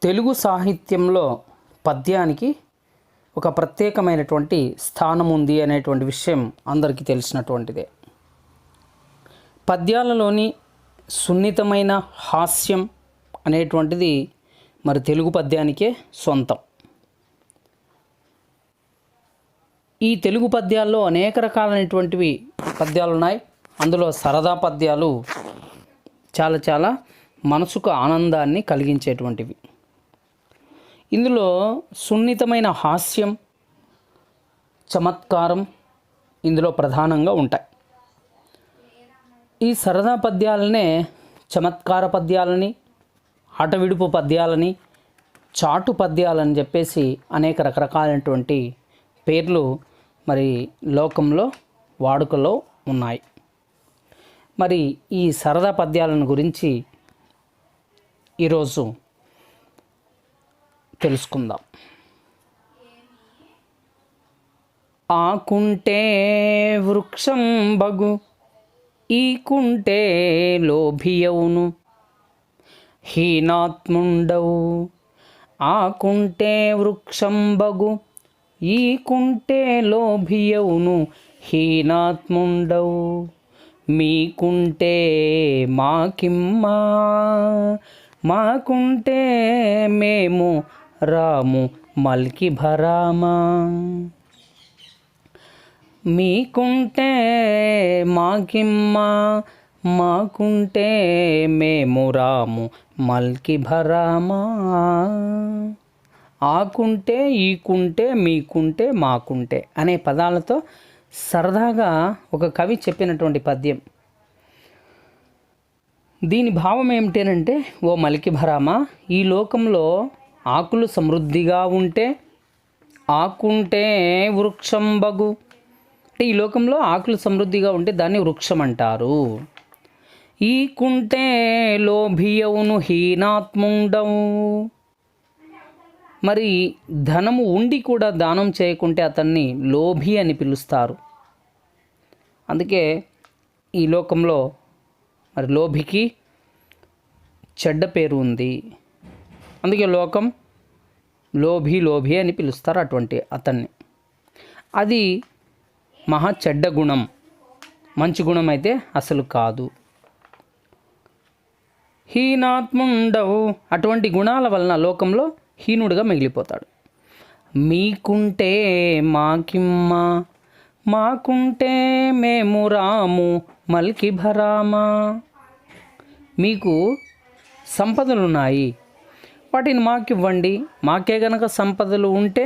తెలుగు సాహిత్యంలో పద్యానికి ఒక ప్రత్యేకమైనటువంటి స్థానం ఉంది అనేటువంటి విషయం అందరికీ తెలిసినటువంటిదే. పద్యాలలోని సున్నితమైన హాస్యం అనేటువంటిది మరి తెలుగు పద్యానికే సొంతం. ఈ తెలుగు పద్యాల్లో అనేక రకాలైనటువంటివి పద్యాలు ఉన్నాయి. అందులో సరదా పద్యాలు చాలా మనసుకు ఆనందాన్ని కలిగించేటువంటివి. ఇందులో సున్నితమైన హాస్యం, చమత్కారం ఇందులో ప్రధానంగా ఉంటాయి. ఈ సరదా పద్యాలనే చమత్కార పద్యాలని, హఠవిడుపు పద్యాలని, చాటు పద్యాలని చెప్పేసి అనేక రకరకాలైనటువంటి పేర్లు మరి లోకంలో వాడుకలో ఉన్నాయి. మరి ఈ సరదా పద్యాలను గురించి ఈరోజు తెలుసుకుందాం. ఆకుంటే వృక్షం బగు, ఈకుంటే లోభియవును, హీనాత్ముండవు. ఆకుంటే వృక్షం బగు, ఈకుంటే లోభియవును, హీనాత్ముండవు. మీకుంటే మాకిమ్మా, మాకుంటే మేము రాము మల్కి భరామా. మీకుంటే మాకిమ్మా, మాకుంటే మేము రాము మల్కి భరామా. ఆకుంటే, ఈకుంటే, మీకుంటే, మాకుంటే అనే పదాలతో సరదాగా ఒక కవి చెప్పినటువంటి పద్యం. దీని భావం ఏమిటంటే, ఓ మల్కి భరామా, ఈ లోకంలో ఆకులు సమృద్ధిగా ఉంటే, ఆకుంటే వృక్షం బగు, అంటే ఈ లోకంలో ఆకులు సమృద్ధిగా ఉంటే దాన్ని వృక్షం అంటారు. ఈకుంటే లోభియవును, హీనాత్ముండవు. మరి ధనము ఉండి కూడా దానం చేయకుంటే అతన్ని లోభి అని పిలుస్తారు. అందుకే ఈ లోకంలో మరి లోభికి చెడ్డ పేరు ఉంది. అందుకే లోకం లోభి అని పిలుస్తారు అటువంటి అతన్ని. అది మహా చెడ్డ గుణం, మంచి గుణం అయితే అసలు కాదు. హీనాత్ముండవు, అటువంటి గుణాల వలన లోకంలో హీనుడిగా మిగిలిపోతాడు. మీకుంటే మాకిమ్మా, మాకుంటే మేము రాము మల్కి భరామా. మీకు సంపదలున్నాయి, వాటిని మాకివ్వండి. మాకే గనక సంపదలు ఉంటే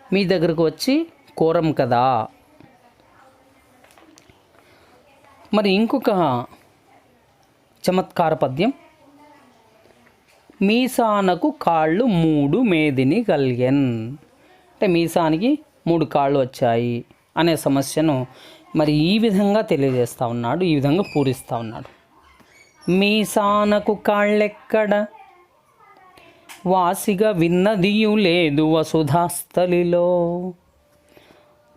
మీ దగ్గరకు వచ్చి కోరం కదా. మరి ఇంకొక చమత్కార పద్యం. మీసానకు కాళ్ళు 3 మేదిని గల్గెన్, అంటే మీసానికి 3 కాళ్ళు వచ్చాయి అనే సమస్యను మరి ఈ విధంగా తెలియజేస్తూ ఉన్నాడు, ఈ విధంగా పూరిస్తూ ఉన్నాడు. మీసానకు కాళ్ళెక్కడ, వాసిగా విన్నదియు లేదు వసుధాస్థలిలో.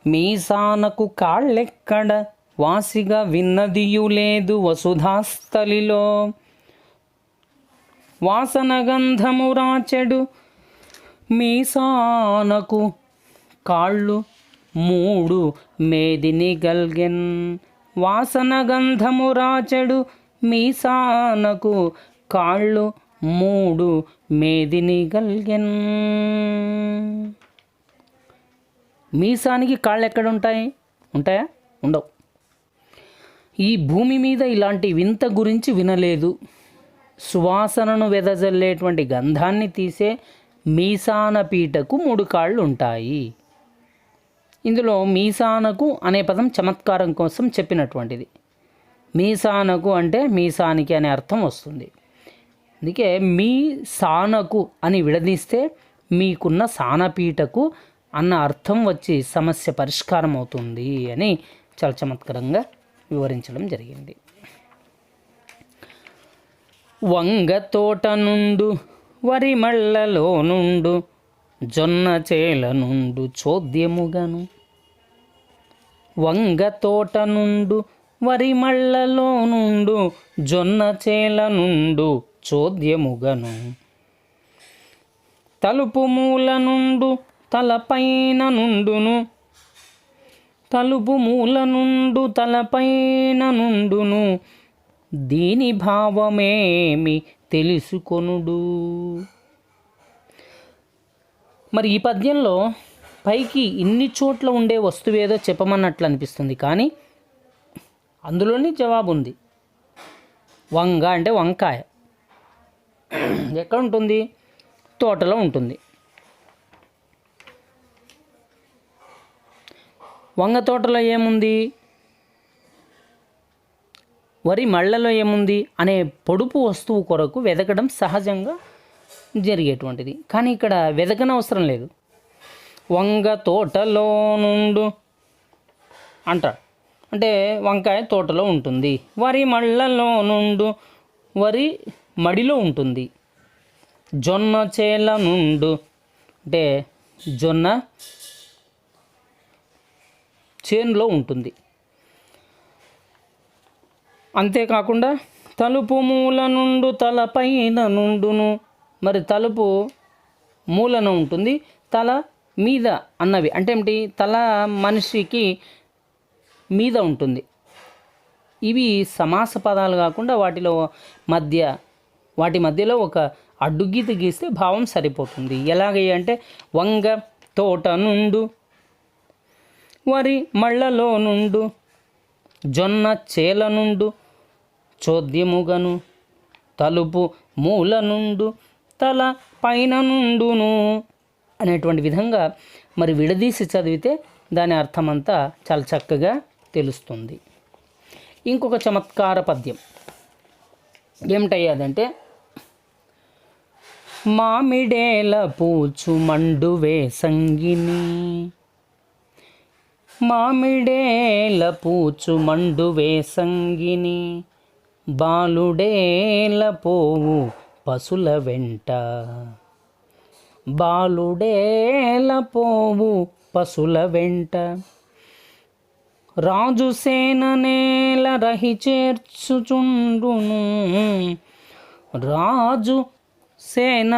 మీసానకు కాళ్ళెక్కడ, వాసిగా విన్నదియు లేదు వసుధాస్థలిలో. వాసన గంధము రాచెడు మీసానకు కాళ్ళు 3 మేదిని గల్గెన్. వాసన గంధము రాచెడు మీసానకు కాళ్ళు 3 మేదిని గల్గెన్. మీసానికి కాళ్ళు ఎక్కడ ఉంటాయా? ఉండవు. ఈ భూమి మీద ఇలాంటి వింత గురించి వినలేదు. సువాసనను వెదజల్లేటువంటి గంధాన్ని తీసే మీసాన పీటకు 3 కాళ్ళు ఉంటాయి. ఇందులో మీసానకు అనే పదం చమత్కారం కోసం చెప్పినటువంటిది. మీసానకు అంటే మీసానికి అనే అర్థం వస్తుంది. అందుకే మీ సానకు అని విడదీస్తే మీకున్న సానపీటకు అన్న అర్థం వచ్చి సమస్య పరిష్కారం అవుతుంది అని చాలా చమత్కారంగా వివరించడం జరిగింది. వంగ తోట నుండు వరి మళ్ళలో నుండు, జొన్న చేల నుండు చోద్యముగను. వంగ తోట నుండు వరి మళ్ళలో నుండు, జొన్న చేల నుండు చోద్యముగను. తలుపు మూల నుండు తలపైన నుండును, తలుపు మూల నుండు తలపైన నుండును, దీని భావమేమి తెలుసుకొనుడు. మరి ఈ పద్యంలో పైకి ఇన్ని చోట్ల ఉండే వస్తువు ఏదో చెప్పమన్నట్లు అనిపిస్తుంది, కానీ అందులోని జవాబు ఉంది. వంగ అంటే వంకాయ ఎక్కడ ఉంటుంది? తోటలో ఉంటుంది. వంగ తోటలో ఏముంది, వరి మళ్ళలో ఏముంది అనే పొడుపు వస్తువు కొరకు వెతకడం సహజంగా జరిగేటువంటిది. కానీ ఇక్కడ వెతకనవసరం లేదు. వంగ తోటలో నుండు అంటాడు, అంటే వంకాయ తోటలో ఉంటుంది. వరి మళ్ళలో నుండు, వరి మడిలో ఉంటుంది. జొన్న చేల నుండు అంటే జొన్న చేనులో ఉంటుంది. అంతేకాకుండా తలుపు మూల నుండు తలపైన నుండును, మరి తలుపు మూలన ఉంటుంది, తల మీద అన్నవి అంటే ఏమిటి? తల మనిషికి మీద ఉంటుంది. ఇవి సమాస పదాలు కాకుండా వాటి మధ్యలో ఒక అడ్డుగీత గీస్తే భావం సరిపోతుంది. ఎలాగంటే వంగ తోట నుండు, వరి మళ్ళలో నుండు, జొన్న చేల నుండు చోద్యముగను, తలుపు మూల నుండు తల పైన నుండును అనేటువంటి విధంగా మరి విడదీసి చదివితే దాని అర్థమంతా చాలా చక్కగా తెలుస్తుంది. ఇంకొక చమత్కార పద్యం ఏమిటయ్యాదంటే, మామిడేల పూచు మండు వేసంగిని, మామిడేల పూచు మండు వేసంగిని, బాలుడేల పోవు పశుల వెంట, బాలుడేల పోవు పశుల వెంట, రాజు సేన నేల రహి చేర్చుచుండును, రాజు సేన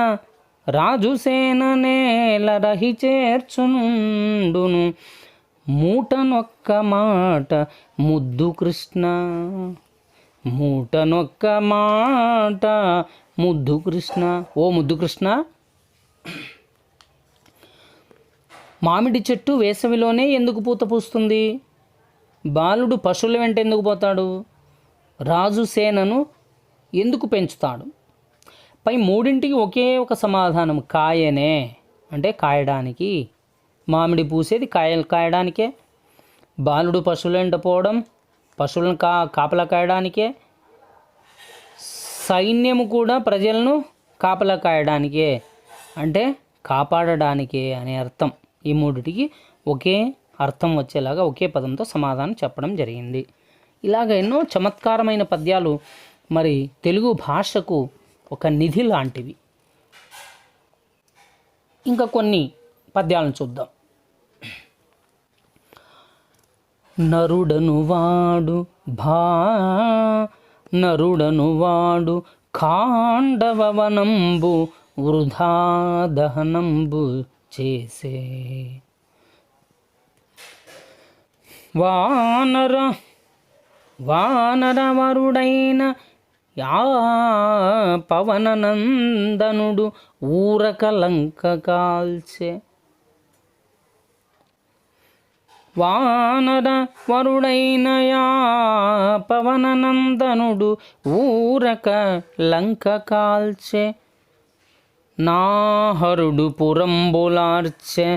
నేల రహి చేర్చునుండును, మూటనొక్క మాట ముద్దు కృష్ణ, మూటనొక్క మాట ముద్దు కృష్ణ. ఓ ముద్దు కృష్ణ, మామిడి చెట్టు వేసవిలోనే ఎందుకు పూత పూస్తుంది? బాలుడు పశువుల వెంట ఎందుకు పోతాడు? రాజు సేనను ఎందుకు పెంచుతాడు? పై మూడింటికి ఒకే ఒక సమాధానం, కాయనే, అంటే కాయడానికి. మామిడి పూసేది కాయడానికే. బాలుడు పశువుల వెంట పోవడం పశువులను కాపలా కాయడానికే. సైన్యము కూడా ప్రజలను కాపలా కాయడానికే, అంటే కాపాడడానికే అనే అర్థం. ఈ మూడిటికి ఒకే అర్థం వచ్చేలాగా ఒకే పదంతో సమాధానం చెప్పడం జరిగింది. ఇలాగ ఎన్నో చమత్కారమైన పద్యాలు మరి తెలుగు భాషకు ఒక నిధి లాంటివి. ఇంకా కొన్ని పద్యాలను చూద్దాం. నరుడను వాడు ఖాండవనంబు వృధా దహనంబు చేసే, వానరవరుడైన యా పవననందనుడు ఊరక లంక కాల్చే, వానరవరుడైన యా పవననందనుడు ఊరక లంక కాల్చే, నాహరుడు పురంబులార్చె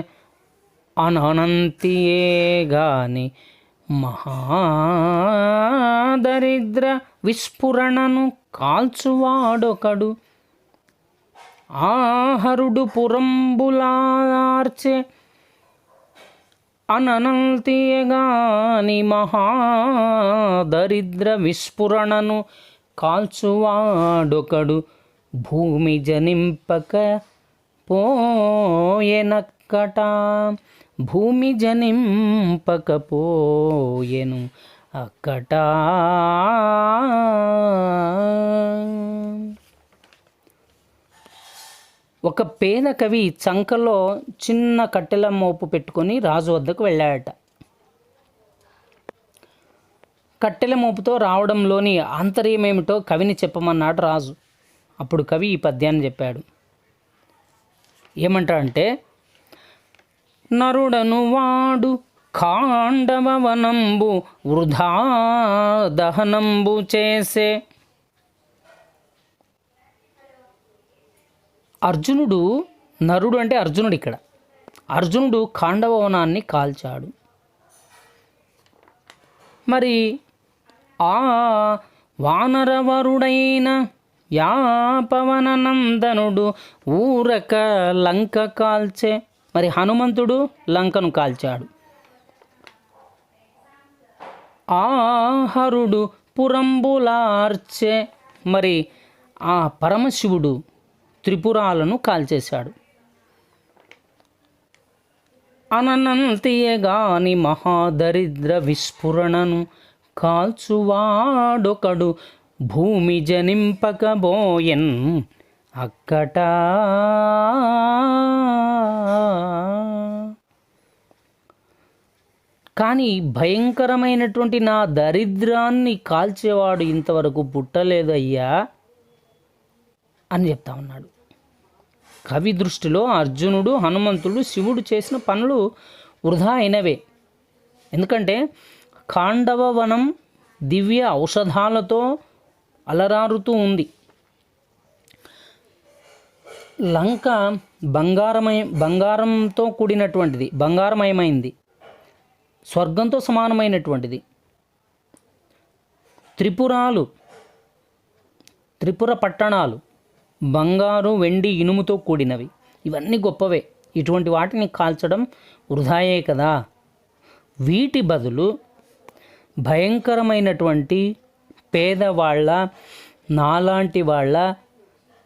అనంతియే గాని మహాదరిద్ర విస్ఫురణను కాల్చువాడొకడు, ఆహరుడు పురంబులార్చె అనంతియే గాని మహాదరిద్ర విస్ఫురణను కాల్చువాడొకడు, భూమి జనింపక పోయెనక్కట, భూమి జనింపకపోయెను అక్కట. ఒక పేద కవి చంకలో చిన్న కట్టెల మోపు పెట్టుకొని రాజు వద్దకు వెళ్ళాడట. కట్టెల మోపుతో రావడంలోని ఆంతర్యమేమిటో కవిని చెప్పమన్నాడు రాజు. అప్పుడు కవి ఈ పద్యాన్ని చెప్పాడు. ఏమంటాడంటే, నరుడను వాడు ఖాండవవనంబు వృధా దహనంబు చేసే. అర్జునుడు, నరుడు అంటే అర్జునుడు, ఇక్కడ అర్జునుడు ఖాండవవనాన్ని కాల్చాడు. మరి ఆ వానరవరుడైన యాపవన నందనుడు ఊరక లంక కాల్చే. మరి హనుమంతుడు లంకను కాల్చాడు. ఆహరుడు పురంబులార్చే. మరి ఆ పరమశివుడు త్రిపురాలను కాల్చేశాడు. అననంతియగాని మహాదరిద్ర విస్ఫురణను కాల్చువాడొకడు భూమి జనింపకబోయెన్ అక్కట. కానీ భయంకరమైనటువంటి నా దరిద్రాన్ని కాల్చేవాడు ఇంతవరకు పుట్టలేదు అయ్యా అని చెప్తా ఉన్నాడు. కవి దృష్టిలో అర్జునుడు, హనుమంతుడు, శివుడు చేసిన పనులు వృధా అయినవే. ఎందుకంటే ఖాండవ వనం దివ్య ఔషధాలతో అలరారుతూ ఉంది. లంక బంగారంతో కూడినటువంటిది, బంగారమయమైంది, స్వర్గంతో సమానమైనటువంటిది. త్రిపుర పట్టణాలు బంగారు, వెండి, ఇనుముతో కూడినవి. ఇవన్నీ గొప్పవే. ఇటువంటి వాటిని కాల్చడం వృధాయే కదా. వీటి బదులు భయంకరమైనటువంటి పేదవాళ్ళ, నాలాంటి వాళ్ళ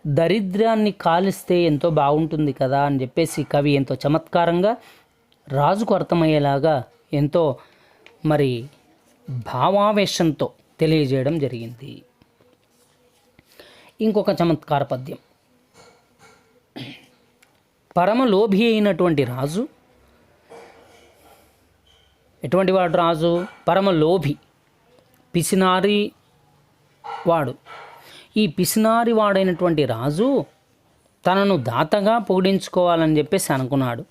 దరిద్రాన్ని కాలిస్తే ఎంతో బాగుంటుంది కదా అని చెప్పేసి కవి ఎంతో చమత్కారంగా రాజుకు అర్థమయ్యేలాగా ఎంతో మరి భావావేశంతో తెలియజేయడం జరిగింది. ఇంకొక చమత్కార పద్యం. పరమలోభి అయినటువంటి రాజు, ఎటువంటి వాడు రాజు? పరమలోభి, పిసినారి వాడు. ఈ పిసినారి వాడైనటువంటి రాజు తనను దాతగా పొగిడించుకోవాలని చెప్పేసి అనుకున్నాడు.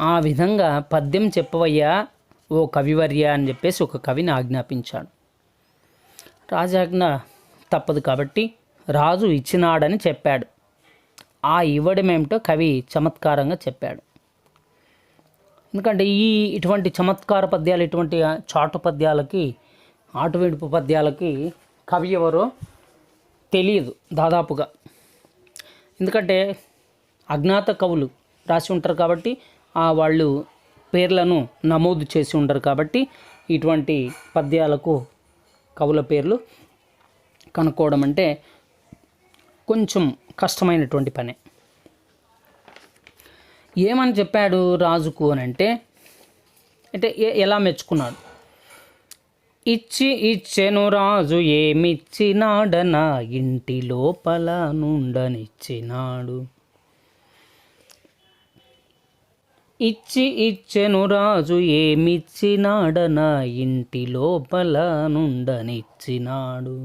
ఆ విధంగా పద్యం చెప్పవయ్యా ఓ కవివర్య అని చెప్పేసి ఒక కవిని ఆజ్ఞాపించాడు. రాజాజ్ఞ తప్పదు కాబట్టి రాజు ఇచ్చినాడని చెప్పాడు. ఆ ఇవ్వడమేమిటో కవి చమత్కారంగా చెప్పాడు. ఎందుకంటే ఇటువంటి చమత్కార పద్యాలు, ఇటువంటి చాటు పద్యాలకి, ఆటువిడుపు పద్యాలకి కవి ఎవరో తెలియదు దాదాపుగా. ఎందుకంటే అజ్ఞాత కవులు రాసి ఉంటారు కాబట్టి వాళ్ళు పేర్లను నమోదు చేసి ఉండరు కాబట్టి ఇటువంటి పద్యాలకు కవుల పేర్లు కనుక్కోవడం అంటే కొంచెం కష్టమైనటువంటి పనే. ఏమని చెప్పాడు రాజుకు అని అంటే ఎలా మెచ్చుకున్నాడు? ఇచ్చెను రాజు ఏమిచ్చినాడన ఇంటి లోపల నుండనిచ్చినాడు. ఇచ్చెను రాజు ఏమిచ్చినాడన ఇంటి లోపల నుండనిచ్చినాడు.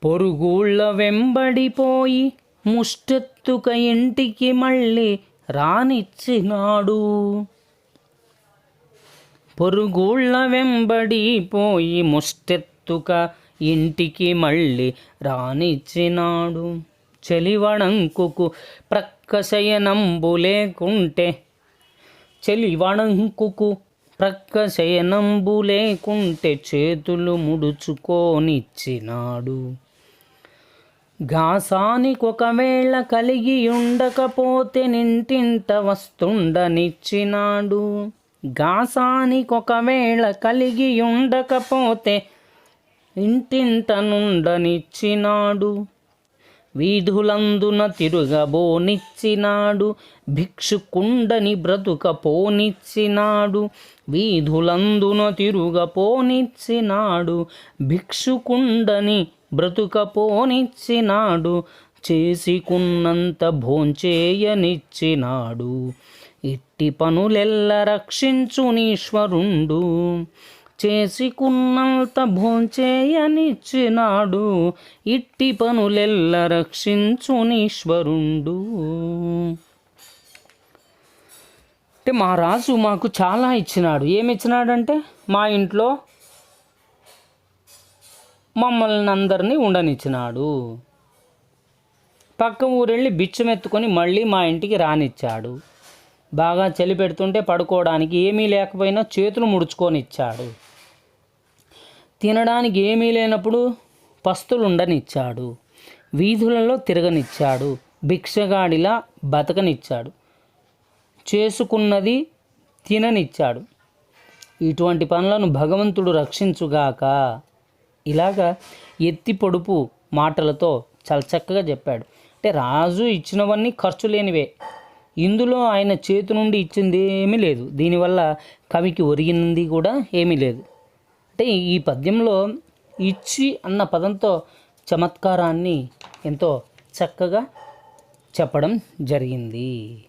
పొరుగుళ్ళ వెంబడిపోయి ముష్టెత్తుక ఇంటికి మళ్ళీ రానిచ్చినాడు. పొరుగుళ్ళ వెంబడిపోయి ముష్టెత్తుక ఇంటికి మళ్ళీ రానిచ్చినాడు. చెలివడంకుకు ప్రక్కశయనంబు లేకుంటే, చెలివడంకుకు ప్రక్కశయనంబు లేకుంటే చేతులు ముడుచుకోనిచ్చినాడు. గాసానికొకవేళ కలిగి ఉండకపోతే నింటింట వస్తుండనిచ్చినాడు. గాసానికొకవేళ కలిగి ఉండకపోతే ఇంటింట నుండనిచ్చినాడు. వీధులందున తిరుగబోనిచ్చినాడు. భిక్షుకుండని బ్రతుకపోనిచ్చినాడు. వీధులందున తిరుగపోనిచ్చినాడు. భిక్షుకుండని బ్రతుకపోనిచ్చినాడు. చేసుకున్నంత భోంచేయనిచ్చినాడు. ఇట్టి పనులెల్ల రక్షించునీశ్వరుండు. చేసుకున్నంత భోంచేయనిచ్చినాడు. ఇట్టి పనులెల్ల రక్షించునీశ్వరుండు. అంటే మా రాజు మాకు చాలా ఇచ్చినాడు. ఏమి ఇచ్చినాడంటే మా ఇంట్లో మమ్మల్ని అందరినీ ఉండనిచ్చినాడు. పక్క ఊరెళ్ళి బిచ్చమెత్తుకొని మళ్ళీ మా ఇంటికి రానిచ్చాడు. బాగా చలి పెడుతుంటే పడుకోవడానికి ఏమీ లేకపోయినా చేతులు ముడుచుకొని ఇచ్చాడు. తినడానికి ఏమీ లేనప్పుడు పస్తులు ఉండనిచ్చాడు. వీధులలో తిరగనిచ్చాడు. భిక్షగాడిలా బతకనిచ్చాడు. చేసుకున్నది తిననిచ్చాడు. ఇటువంటి పనులను భగవంతుడు రక్షించుగాక. ఇలాగా ఎత్తి పొడుపు మాటలతో చాలా చక్కగా చెప్పాడు. అంటే రాజు ఇచ్చినవన్నీ ఖర్చు లేనివే. ఇందులో ఆయన చేతి నుండి ఇచ్చింది ఏమీ లేదు. దీనివల్ల కవికి ఒరిగింది కూడా ఏమీ లేదు. అంటే ఈ పద్యంలో ఇచ్చి అన్న పదంతో చమత్కారాన్ని ఎంతో చక్కగా చెప్పడం జరిగింది.